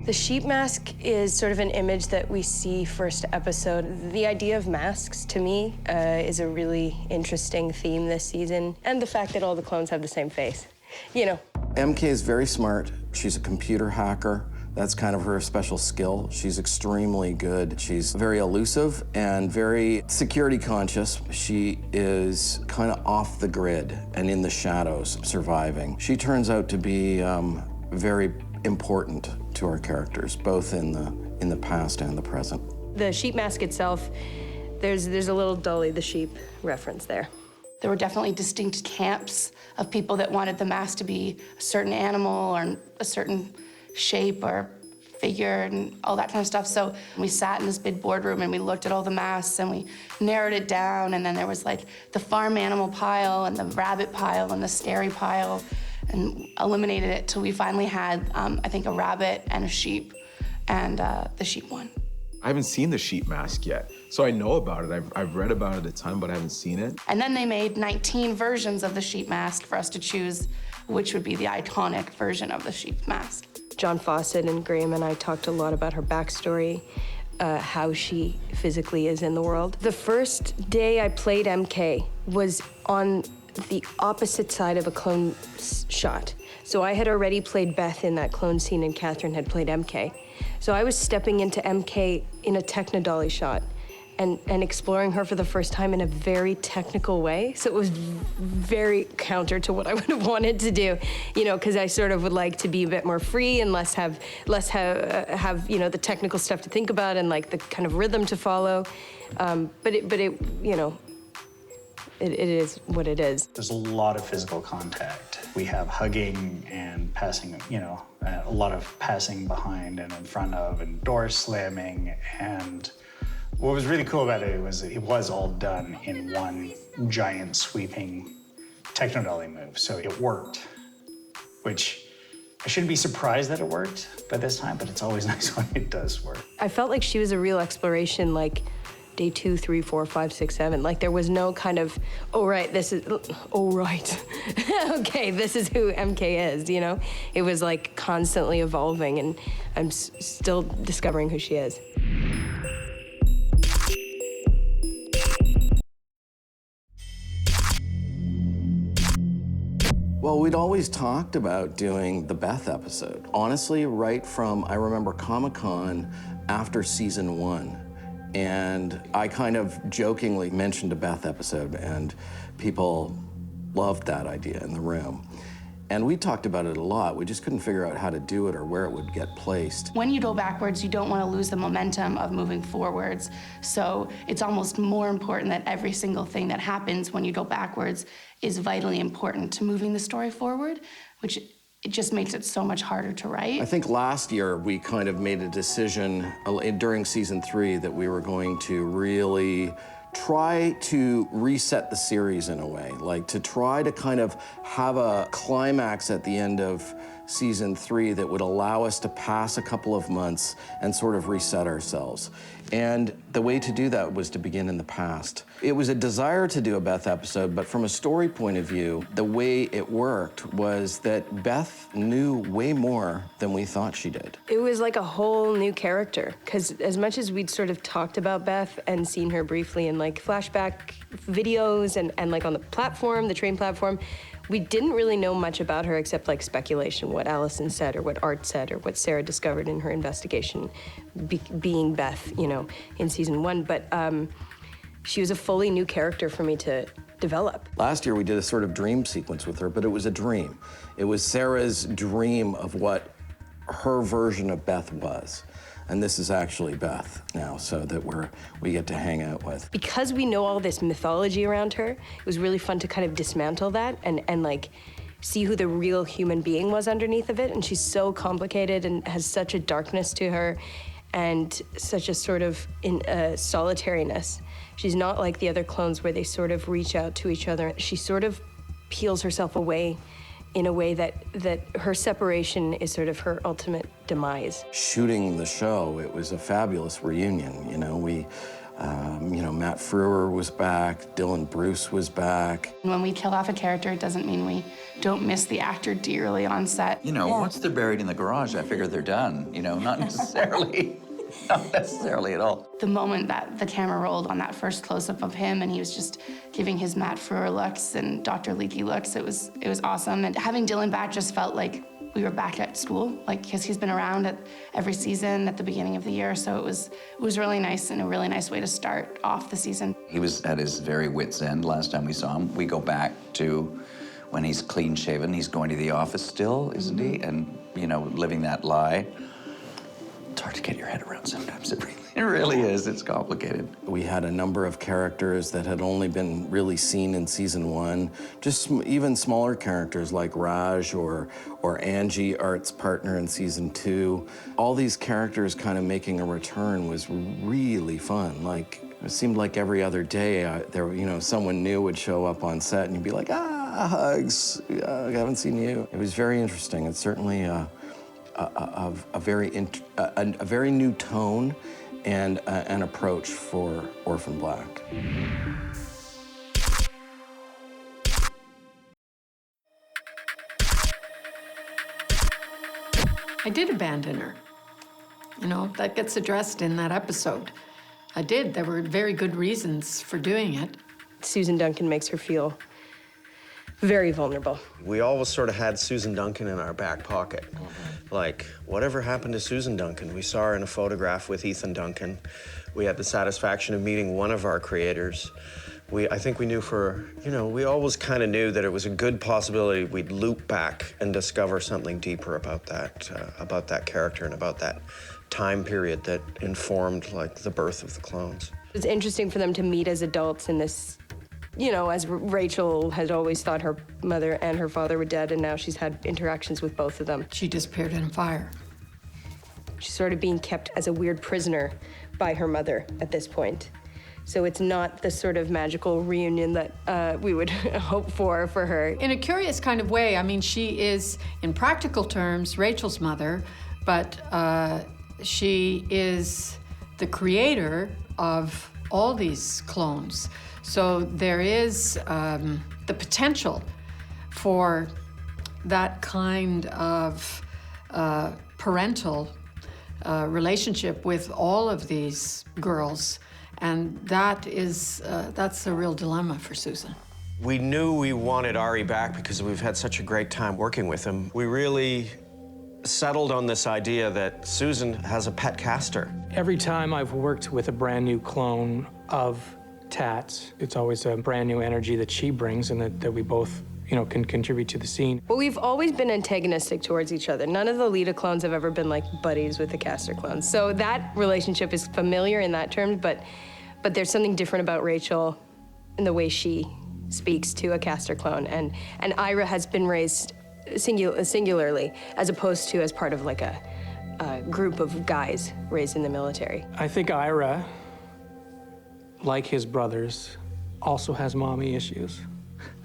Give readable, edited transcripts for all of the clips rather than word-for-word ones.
The sheep mask is sort of an image that we see first episode. The idea of masks, to me, is a really interesting theme this season. And the fact that all the clones have the same face, you know. MK is very smart. She's a computer hacker. That's kind of her special skill. She's extremely good. She's very elusive and very security conscious. She is kind of off the grid and in the shadows, surviving. She turns out to be very important to our characters, both in the past and the present. The sheep mask itself, there's a little Dolly the sheep reference there. There were definitely distinct camps of people that wanted the mask to be a certain animal or a certain shape or figure and all that kind of stuff. So we sat in this big boardroom and we looked at all the masks and we narrowed it down, and then there was like the farm animal pile and the rabbit pile and the scary pile, and eliminated it till we finally had, I think, a rabbit and a sheep, and the sheep won. I haven't seen the sheep mask yet, so I know about it. I've read about it a ton, but I haven't seen it. And then they made 19 versions of the sheep mask for us to choose which would be the iconic version of the sheep mask. John Fawcett and Graham and I talked a lot about her backstory, how she physically is in the world. The first day I played MK was on the opposite side of a clone shot. So I had already played Beth in that clone scene and Catherine had played MK. So I was stepping into MK in a Technodolly shot and exploring her for the first time in a very technical way. So it was very counter to what I would have wanted to do, you know, because I sort of would like to be a bit more free and less have you know, the technical stuff to think about and like the kind of rhythm to follow. But it you know, it is what it is. There's a lot of physical contact. We have hugging and passing, you know, a lot of passing behind and in front of and door slamming. And what was really cool about it was all done in one giant sweeping Technodolly move. So it worked, which I shouldn't be surprised that it worked by this time, but it's always nice when it does work. I felt like she was a real exploration, like day 2, 3, 4, 5, 6, 7. Like there was no kind of, oh right, okay, this is who MK is, you know? It was like constantly evolving, and I'm still discovering who she is. Well, we'd always talked about doing the Beth episode. Honestly, right from, I remember Comic-Con after season 1. And I kind of jokingly mentioned a Beth episode, and people loved that idea in the room. And we talked about it a lot. We just couldn't figure out how to do it or where it would get placed. When you go backwards, you don't want to lose the momentum of moving forwards. So it's almost more important that every single thing that happens when you go backwards is vitally important to moving the story forward, which it just makes it so much harder to write. I think last year we kind of made a decision during season 3 that we were going to really try to reset the series in a way, like to try to kind of have a climax at the end of season 3 that would allow us to pass a couple of months and sort of reset ourselves. And the way to do that was to begin in the past. It was a desire to do a Beth episode, but from a story point of view, the way it worked was that Beth knew way more than we thought she did. It was like a whole new character, because as much as we'd sort of talked about Beth and seen her briefly in like flashback videos and like on the platform, the train platform, we didn't really know much about her except like speculation, what Allison said or what Art said or what Sarah discovered in her investigation, being Beth, you know, in season 1. But she was a fully new character for me to develop. Last year we did a sort of dream sequence with her, but it was a dream. It was Sarah's dream of what her version of Beth was. And this is actually Beth now, so that we get to hang out with. Because we know all this mythology around her, it was really fun to kind of dismantle that and like see who the real human being was underneath of it. And she's so complicated and has such a darkness to her and such a sort of solitariness. She's not like the other clones where they sort of reach out to each other. She sort of peels herself away in a way that her separation is sort of her ultimate demise. Shooting the show, it was a fabulous reunion. You know, Matt Frewer was back, Dylan Bruce was back. When we kill off a character, it doesn't mean we don't miss the actor dearly on set. Once they're buried in the garage, I figure they're done, not necessarily. Not necessarily at all. The moment that the camera rolled on that first close-up of him and he was just giving his Matt Frewer looks and Dr. Leakey looks, it was awesome. And having Dylan back just felt like we were back at school, because he's been around at every season at the beginning of the year. So it was really nice and a really nice way to start off the season. He was at his very wit's end last time we saw him. We go back to when he's clean shaven. He's going to the office still, isn't he? And, living that lie. It's hard to get your head around sometimes. It really is. It's complicated. We had a number of characters that had only been really seen in season 1. Just even smaller characters like Raj or Angie, Art's partner in season 2. All these characters kind of making a return was really fun. It seemed like every other day, someone new would show up on set and you'd be like, hugs, I haven't seen you. It was very interesting. It's certainly a very new tone and an approach for Orphan Black. I did abandon her. That gets addressed in that episode. I did. There were very good reasons for doing it. Susan Duncan makes her feel very vulnerable. We always sort of had Susan Duncan in our back pocket. Like, whatever happened to Susan Duncan? We saw her in a photograph with Ethan Duncan. We had the satisfaction of meeting one of our creators. I think we knew we always kind of knew that it was a good possibility we'd loop back and discover something deeper about that character and about that time period that informed, the birth of the clones. It's interesting for them to meet as adults in this, as Rachel had always thought her mother and her father were dead, and now she's had interactions with both of them. She disappeared in a fire. She's sort of being kept as a weird prisoner by her mother at this point. So it's not the sort of magical reunion that we would hope for her. In a curious kind of way, she is, in practical terms, Rachel's mother, but she is the creator of all these clones. So there is the potential for that kind of parental relationship with all of these girls. And that's a real dilemma for Susan. We knew we wanted Ari back because we've had such a great time working with him. We really settled on this idea that Susan has a pet caster. Every time I've worked with a brand new clone of Tats, it's always a brand new energy that she brings and that we both, can contribute to the scene. But we've always been antagonistic towards each other. None of the Lita clones have ever been like buddies with the caster clones. So that relationship is familiar in that terms, but there's something different about Rachel in the way she speaks to a caster clone. And Ira has been raised singularly, as opposed to as part of a group of guys raised in the military. I think Ira, like his brothers, also has mommy issues.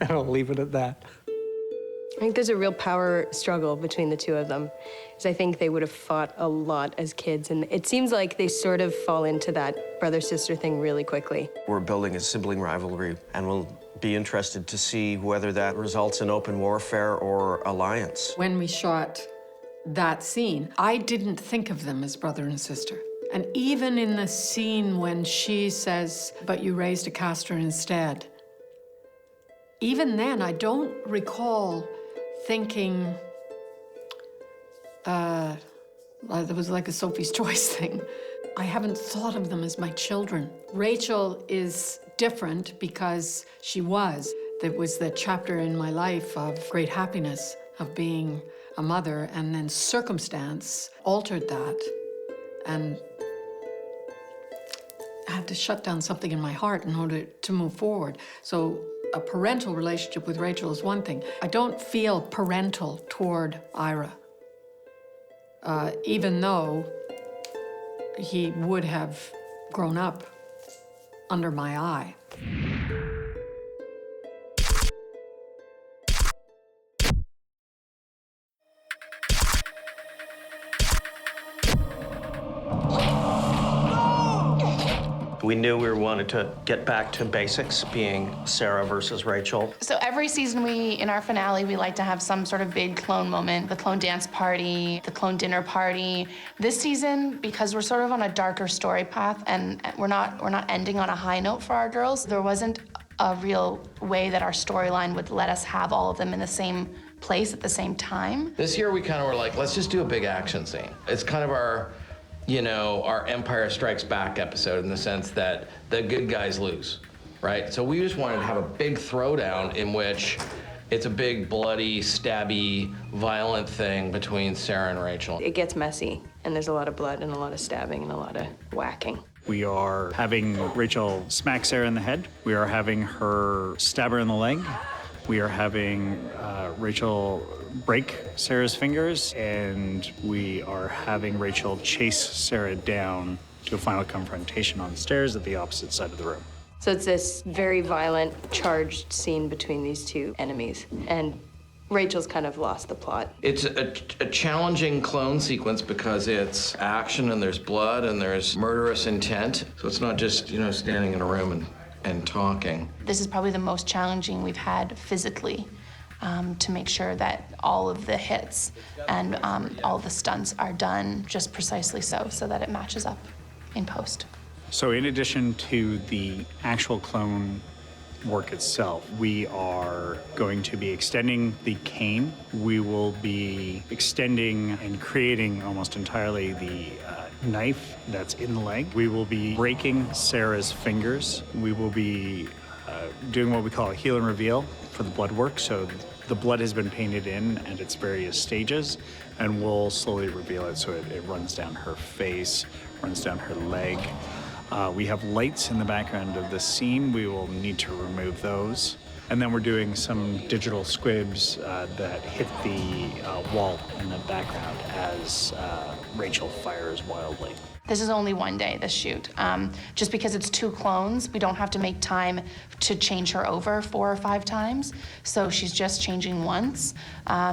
And I'll leave it at that. I think there's a real power struggle between the two of them, because I think they would have fought a lot as kids, and it seems like they sort of fall into that brother-sister thing really quickly. We're building a sibling rivalry, and we'll be interested to see whether that results in open warfare or alliance. When we shot that scene, I didn't think of them as brother and sister. And even in the scene when she says, "But you raised a caster instead," even then, I don't recall thinking there was like a Sophie's Choice thing. I haven't thought of them as my children. Rachel is different because she was. There was the chapter in my life of great happiness of being a mother, and then circumstance altered that. And I had to shut down something in my heart in order to move forward. So a parental relationship with Rachel is one thing. I don't feel parental toward Ira, even though he would have grown up under my eye. We knew we wanted to get back to basics, being Sarah versus Rachel. So every season in our finale, we like to have some sort of big clone moment, the clone dance party, the clone dinner party. This season, because we're sort of on a darker story path and we're not ending on a high note for our girls, there wasn't a real way that our storyline would let us have all of them in the same place at the same time. This year we kind of were like, let's just do a big action scene. It's kind of our, our Empire Strikes Back episode in the sense that the good guys lose, right? So we just wanted to have a big throwdown in which it's a big, bloody, stabby, violent thing between Sarah and Rachel. It gets messy, and there's a lot of blood and a lot of stabbing and a lot of whacking. We are having Rachel smack Sarah in the head. We are having her stab her in the leg. We are having Rachel break Sarah's fingers, and we are having Rachel chase Sarah down to a final confrontation on the stairs at the opposite side of the room. So it's this very violent, charged scene between these two enemies, and Rachel's kind of lost the plot. It's a challenging clone sequence because it's action and there's blood and there's murderous intent. So it's not just, standing in a room and talking. This is probably the most challenging we've had physically to make sure that all of the hits and all the stunts are done just precisely so that it matches up in post. So in addition to the actual clone work itself, we are going to be extending the cane. We will be extending and creating almost entirely the knife that's in the leg. We will be breaking Sarah's fingers. We will be doing what we call a heal and reveal for the blood work. So the blood has been painted in at its various stages, and we'll slowly reveal it so it runs down her face, runs down her leg. We have lights in the background of the scene. We will need to remove those. And then we're doing some digital squibs that hit the wall in the background as Rachel fires wildly. This is only one day, this shoot. Just because it's 2 clones, we don't have to make time to change her over 4 or 5 times. So she's just changing once.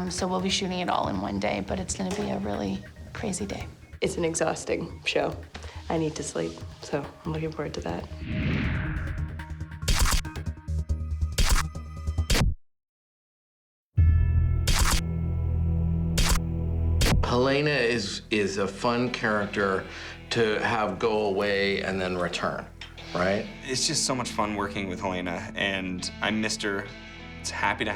So we'll be shooting it all in one day, but it's gonna be a really crazy day. It's an exhausting show. I need to sleep, so I'm looking forward to that. Helena is a fun character to have go away and then return, right? It's just so much fun working with Helena, and I missed her. I'm happy to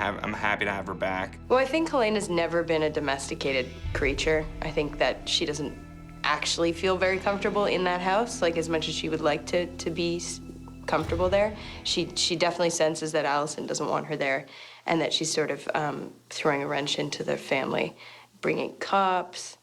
have her back. Well, I think Helena's never been a domesticated creature. I think that she doesn't actually feel very comfortable in that house, like as much as she would like to be comfortable there. She definitely senses that Allison doesn't want her there, and that she's sort of throwing a wrench into their family, bringing cups,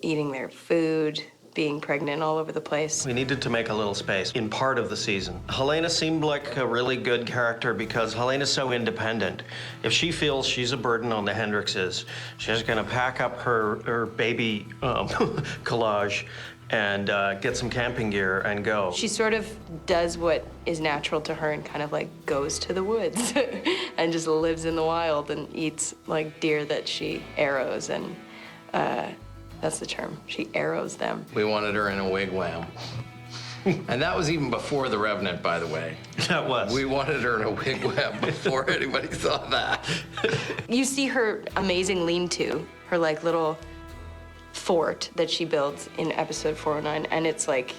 eating their food, being pregnant all over the place. We needed to make a little space in part of the season. Helena seemed like a really good character because Helena's so independent. If she feels she's a burden on the Hendrickses, she's gonna pack up her baby collage and get some camping gear and go. She sort of does what is natural to her and kind of like goes to the woods and just lives in the wild and eats like deer that she arrows, and that's the term. She arrows them. We wanted her in a wigwam. And that was even before The Revenant, by the way. That was. We wanted her in a wigwam before anybody saw that. You see her amazing lean-to, her like little fort that she builds in episode 409, and it's like,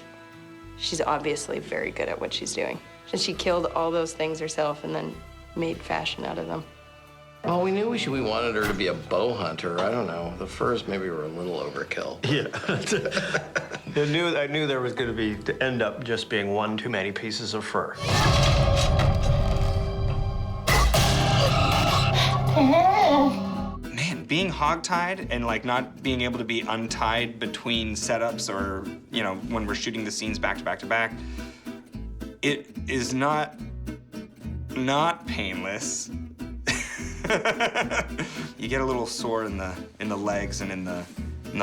she's obviously very good at what she's doing. And she killed all those things herself and then made fashion out of them. Well, we knew we wanted her to be a bow hunter. I don't know. The furs maybe were a little overkill. Yeah. I knew there was going to end up just being one too many pieces of fur. Man, being hogtied and like not being able to be untied between setups or, when we're shooting the scenes back to back to back, it is not painless. You get a little sore in the legs and in the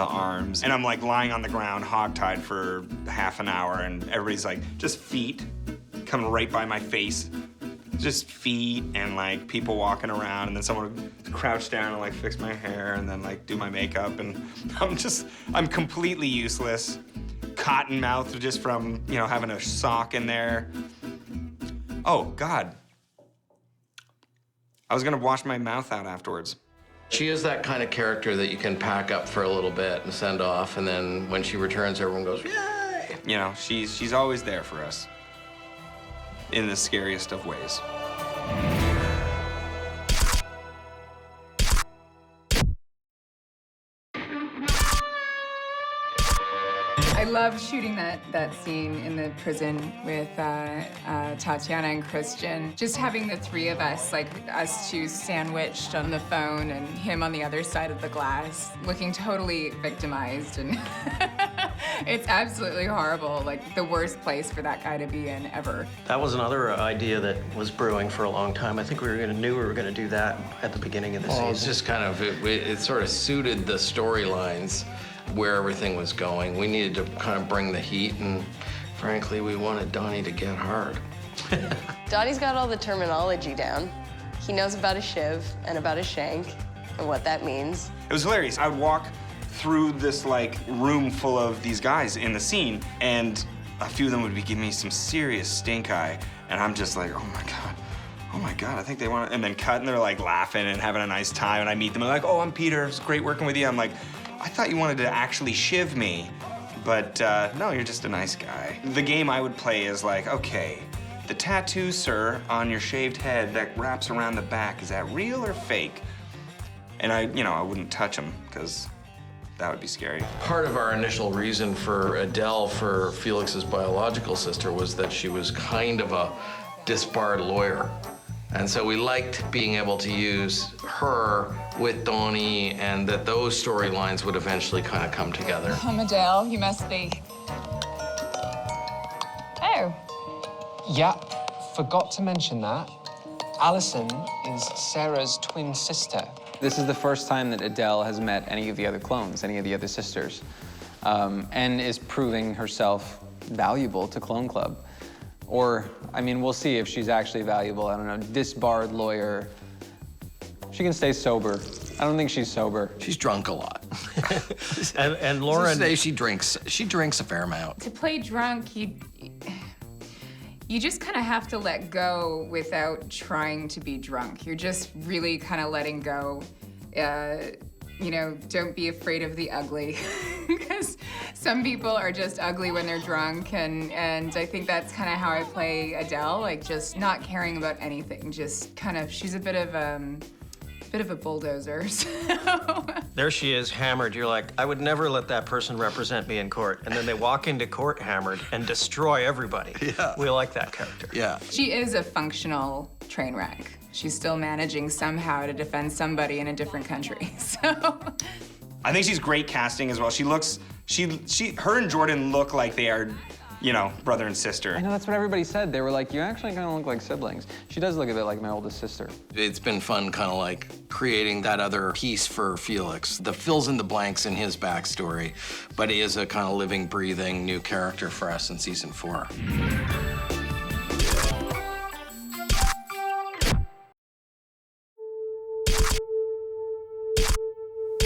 arms, and I'm like lying on the ground hogtied for half an hour, and everybody's like just feet coming right by my face, just feet and like people walking around, and then someone would crouch down and like fix my hair and then like do my makeup, and I'm completely useless, cotton mouth just from, you know, having a sock in there. Oh, God. I was gonna wash my mouth out afterwards. She is that kind of character that you can pack up for a little bit and send off, and then when she returns, everyone goes, yay! You know, she's always there for us in the scariest of ways. I love shooting that scene in the prison with Tatiana and Christian. Just having the three of us, like us two sandwiched on the phone and him on the other side of the glass, looking totally victimized. And it's absolutely horrible, like the worst place for that guy to be in ever. That was another idea that was brewing for a long time. I think knew we were going to do that at the beginning of the season. It's just kind of, it sort of suited the storylines where everything was going. We needed to kind of bring the heat, and frankly, we wanted Donnie to get hard. Donnie's got all the terminology down. He knows about a shiv and about a shank and what that means. It was hilarious. I would walk through this like room full of these guys in the scene, and a few of them would be giving me some serious stink eye, and I'm just like, oh my God, I think they want to, and then cut, and they're like laughing and having a nice time, and I meet them, and they're like, oh, I'm Peter, it's great working with you. I'm like, I thought you wanted to actually shiv me, but no, you're just a nice guy. The game I would play is like, okay, the tattoo, sir, on your shaved head that wraps around the back, is that real or fake? And I wouldn't touch him, because that would be scary. Part of our initial reason for Adele, for Felix's biological sister, was that she was kind of a disbarred lawyer. And so we liked being able to use her with Donnie, and that those storylines would eventually kind of come together. Oh, Adele, you must be. Oh. Yeah, forgot to mention that. Alison is Sarah's twin sister. This is the first time that Adele has met any of the other clones, any of the other sisters, and is proving herself valuable to Clone Club. Or, I mean, we'll see if she's actually valuable. I don't know, disbarred lawyer. She can stay sober. I don't think she's sober. She's drunk a lot. and Lauren... Today she drinks a fair amount. To play drunk, you just kind of have to let go without trying to be drunk. You're just really kind of letting go. You know, don't be afraid of the ugly, because some people are just ugly when they're drunk, and I think that's kind of how I play Adele, like just not caring about anything, just kind of, she's a bit of a bulldozer, so. There she is, hammered. You're like, I would never let that person represent me in court. And then they walk into court hammered and destroy everybody. Yeah. We like that character. Yeah. She is a functional train wreck. She's still managing somehow to defend somebody in a different country, so. I think she's great casting as well. Her and Jordan look like they are, you know, brother and sister. I know, that's what everybody said. They were like, you actually kind of look like siblings. She does look a bit like my oldest sister. It's been fun kind of like creating that other piece for Felix that fills in the blanks in his backstory, but he is a kind of living, breathing new character for us in season 4.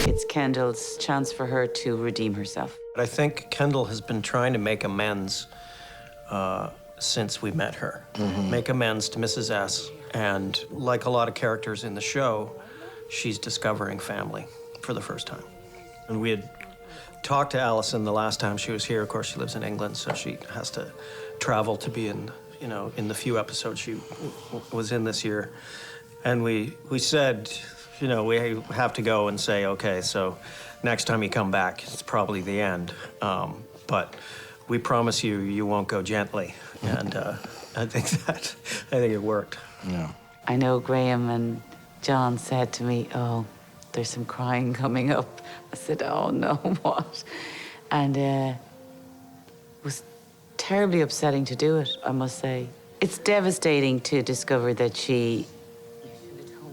It's Kendall's chance for her to redeem herself. I think Kendall has been trying to make amends since we met her. Make amends to Mrs. S. And like a lot of characters in the show, she's discovering family for the first time. And we had talked to Alison the last time she was here. Of course, she lives in England, so she has to travel to be in, you know, in the few episodes she was in this year. And we said, you know, we have to go and say, okay, so next time you come back, it's probably the end. But we promise you, you won't go gently. And I think it worked. Yeah. I know Graham and John said to me, oh, there's some crying coming up. I said, oh no, what? And it was terribly upsetting to do it, I must say. It's devastating to discover that she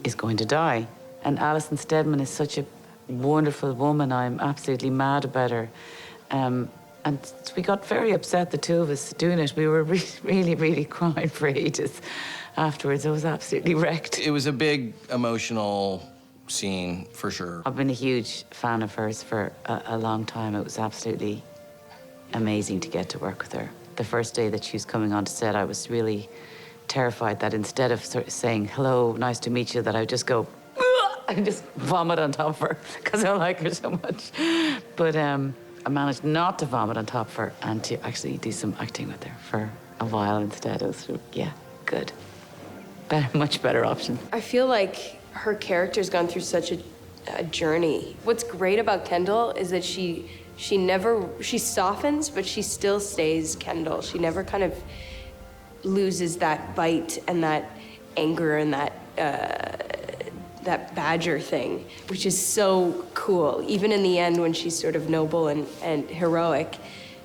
is going to die. And Alison Steadman is such a wonderful woman. I'm absolutely mad about her. And we got very upset, the two of us, doing it. We were really, really crying for ages afterwards. I was absolutely wrecked. It was a big emotional scene, for sure. I've been a huge fan of hers for a long time. It was absolutely amazing to get to work with her. The first day that she was coming onto set, I was really terrified that instead of sort of saying, hello, nice to meet you, that I would just go, and just vomit on top of her, because I like her so much. But I managed not to vomit on top of her and to actually do some acting with her for a while instead. It was, yeah, good. Much better option. I feel like her character's gone through such a journey. What's great about Kendall is that she softens, but she still stays Kendall. She never kind of loses that bite and that anger and that badger thing, which is so cool. Even in the end, when she's sort of noble and heroic,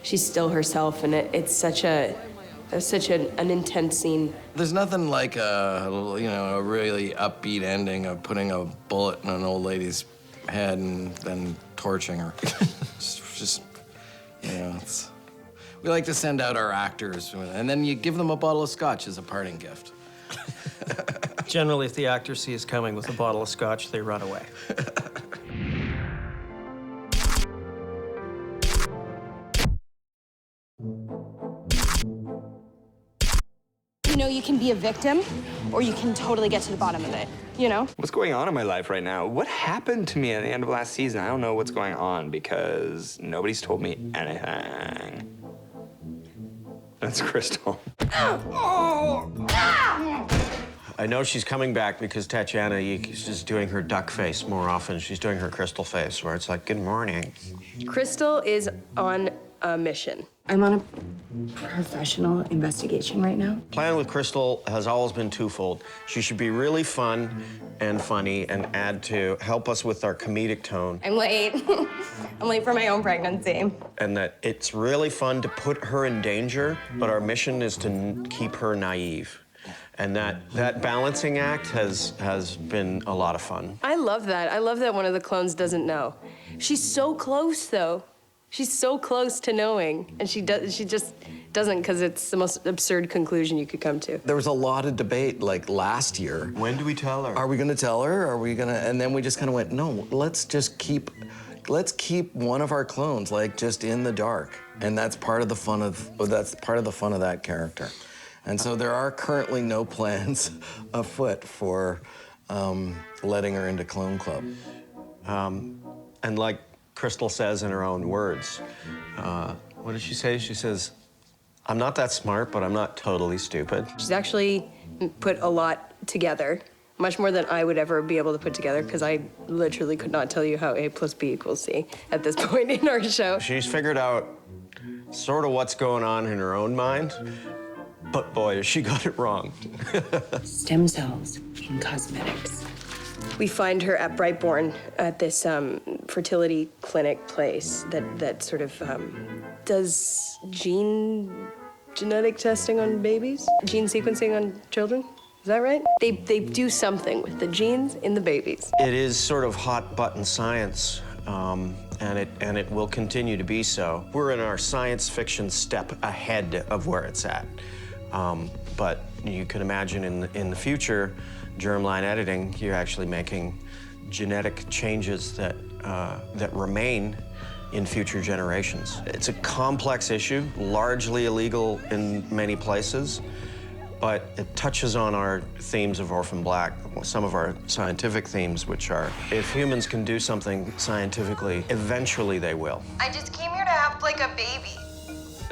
she's still herself, and it's such an intense scene. There's nothing like a really upbeat ending of putting a bullet in an old lady's head and then torching her. just we like to send out our actors, and then you give them a bottle of scotch as a parting gift. Generally, if the actors see us coming with a bottle of scotch, they run away. You know, you can be a victim, or you can totally get to the bottom of it, you know? What's going on in my life right now? What happened to me at the end of last season? I don't know what's going on because nobody's told me anything. That's Crystal. I know she's coming back because Tatiana is just doing her duck face more often. She's doing her Crystal face, where it's like, good morning. Crystal is on a mission. I'm on a professional investigation right now. Plan with Crystal has always been twofold. She should be really fun and funny and help us with our comedic tone. I'm late. I'm late for my own pregnancy. And that it's really fun to put her in danger, but our mission is to keep her naive. And that balancing act has been a lot of fun. I love that. I love that one of the clones doesn't know. She's so close, though. She's so close to knowing, and she just doesn't, because it's the most absurd conclusion you could come to. There was a lot of debate, like last year. When do we tell her? Are we gonna tell her? Are we gonna? And then we just kind of went, no, let's keep one of our clones like just in the dark, and that's part of the fun of that character. And so there are currently no plans afoot for letting her into Clone Club. And like Crystal says in her own words, what does she say? She says, I'm not that smart, but I'm not totally stupid. She's actually put a lot together, much more than I would ever be able to put together, because I literally could not tell you how A plus B equals C at this point in our show. She's figured out sort of what's going on in her own mind, but boy, she got it wrong. Stem cells in cosmetics. We find her at Brightborn at this fertility clinic place that sort of does genetic testing on babies, gene sequencing on children. Is that right? They do something with the genes in the babies. It is sort of hot button science, and it will continue to be so. We're in our science fiction step ahead of where it's at. But you can imagine in the future, germline editing, you're actually making genetic changes that remain in future generations. It's a complex issue, largely illegal in many places, but it touches on our themes of Orphan Black, some of our scientific themes, which are, if humans can do something scientifically, eventually they will. I just came here to have, like, a baby.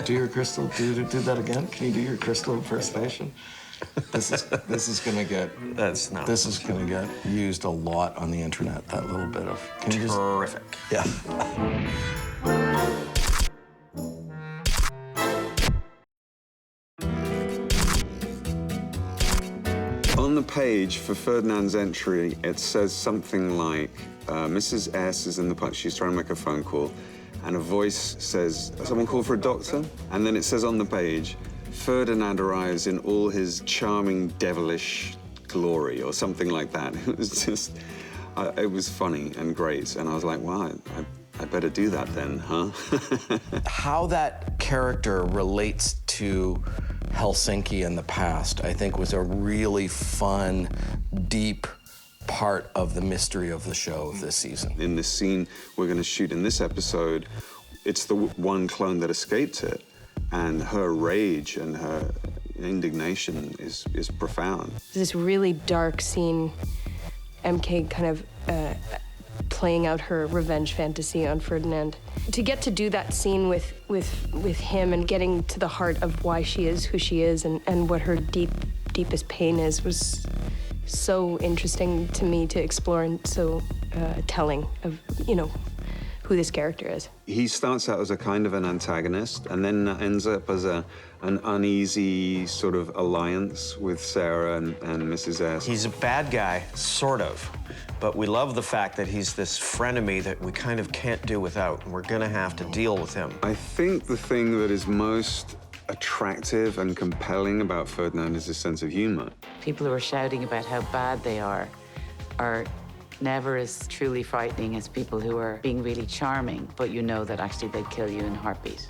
Do your Crystal, do that again? Can you do your Crystal impersonation? This is gonna get used a lot on the internet. That little bit of terrific. Yeah. On the page for Ferdinand's entry, it says something like, Mrs. S is in the park, she's trying to make a phone call, and a voice says, someone call for a doctor? And then it says on the page, Ferdinand arrives in all his charming, devilish glory, or something like that. It was just, it was funny and great, and I was like, wow, I better do that then, huh? How that character relates to Helsinki in the past, I think, was a really fun, deep part of the mystery of the show this season. In this scene we're going to shoot in this episode, it's the one clone that escaped it, and her rage and her indignation is profound. This really dark scene, MK kind of playing out her revenge fantasy on Ferdinand. To get to do that scene with him and getting to the heart of why she is who she is and what her deepest pain is was so interesting to me to explore and so telling of, you know, who this character is. He starts out as a kind of an antagonist and then ends up as an uneasy sort of alliance with Sarah and Mrs. S. He's a bad guy, sort of, but we love the fact that he's this frenemy that we kind of can't do without, and we're gonna have to deal with him. I think the thing that is most attractive and compelling about Ferdinand is his sense of humor. People who are shouting about how bad they are never as truly frightening as people who are being really charming, but you know that actually they'd kill you in a heartbeat.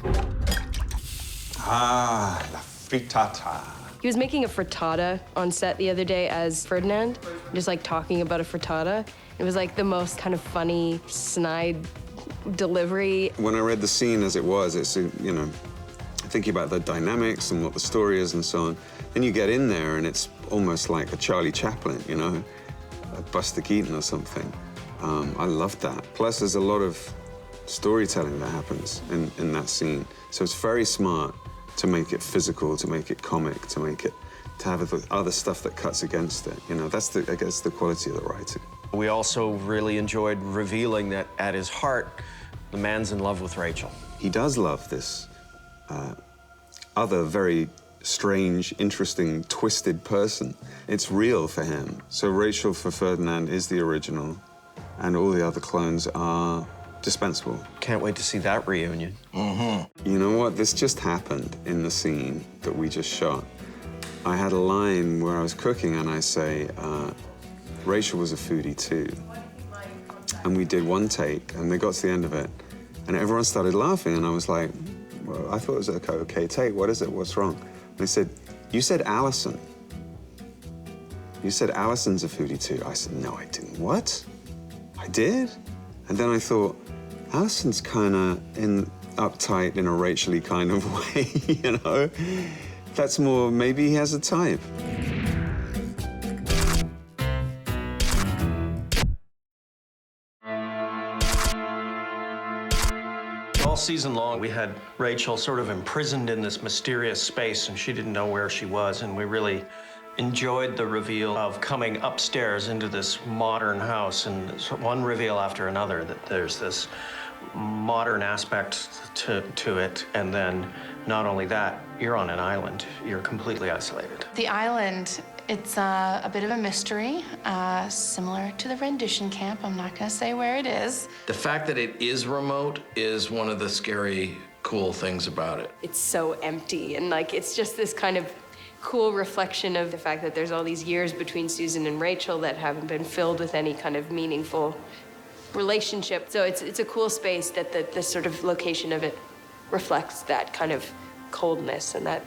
Ah, la frittata. He was making a frittata on set the other day as Ferdinand, just like talking about a frittata. It was like the most kind of funny, snide delivery. When I read the scene as it was, it's, you know, thinking about the dynamics and what the story is and so on. Then you get in there and it's almost like a Charlie Chaplin, you know, a Buster Keaton or something. I loved that. Plus, there's a lot of storytelling that happens in that scene. So it's very smart to make it physical, to make it comic, to have the other stuff that cuts against it. You know, that's I guess the quality of the writing. We also really enjoyed revealing that at his heart, the man's in love with Rachel. He does love this other very strange, interesting, twisted person. It's real for him. So Rachel for Ferdinand is the original, and all the other clones are dispensable. Can't wait to see that reunion. Mm-hmm. You know what? This just happened in the scene that we just shot. I had a line where I was cooking and I say, Rachel was a foodie too. And we did one take and they got to the end of it and everyone started laughing and I was like, well, I thought it was an okay take. What is it? What's wrong? And they said, you said Allison. You said Allison's a foodie too. I said, no, I didn't. What? I did? And then I thought, Allison's kind of uptight in a Rachel-y kind of way, you know? That's more, maybe he has a type. All season long, we had Rachel sort of imprisoned in this mysterious space, and she didn't know where she was, and we really enjoyed the reveal of coming upstairs into this modern house, and one reveal after another, that there's this modern aspect to it, and then not only that, you're on an island. You're completely isolated. The island, it's a bit of a mystery, similar to the rendition camp. I'm not gonna say where it is. The fact that it is remote is one of the scary, cool things about it. It's so empty, and like it's just this kind of cool reflection of the fact that there's all these years between Susan and Rachel that haven't been filled with any kind of meaningful relationship. So it's a cool space that the sort of location of it reflects that kind of coldness and that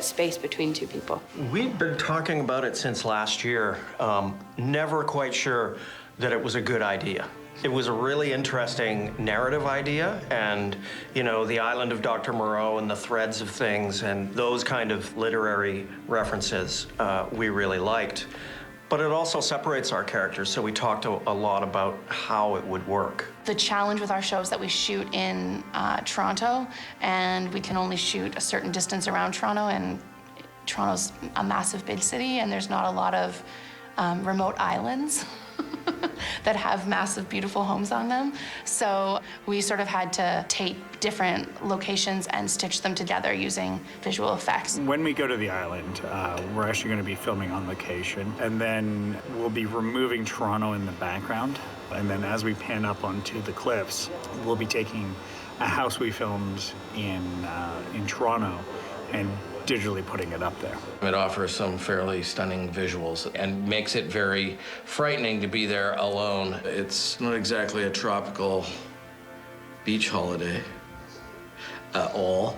space between two people. We've been talking about it since last year, never quite sure that it was a good idea. It was a really interesting narrative idea, and, you know, the island of Dr. Moreau and the threads of things and those kind of literary references we really liked. But it also separates our characters, so we talked a lot about how it would work. The challenge with our show is that we shoot in Toronto, and we can only shoot a certain distance around Toronto, and Toronto's a massive big city, and there's not a lot of remote islands that have massive, beautiful homes on them. So we sort of had to tape different locations and stitch them together using visual effects. When we go to the island, we're actually going to be filming on location, and then we'll be removing Toronto in the background. And then as we pan up onto the cliffs, we'll be taking a house we filmed in Toronto and digitally putting it up there. It offers some fairly stunning visuals and makes it very frightening to be there alone. It's not exactly a tropical beach holiday at all.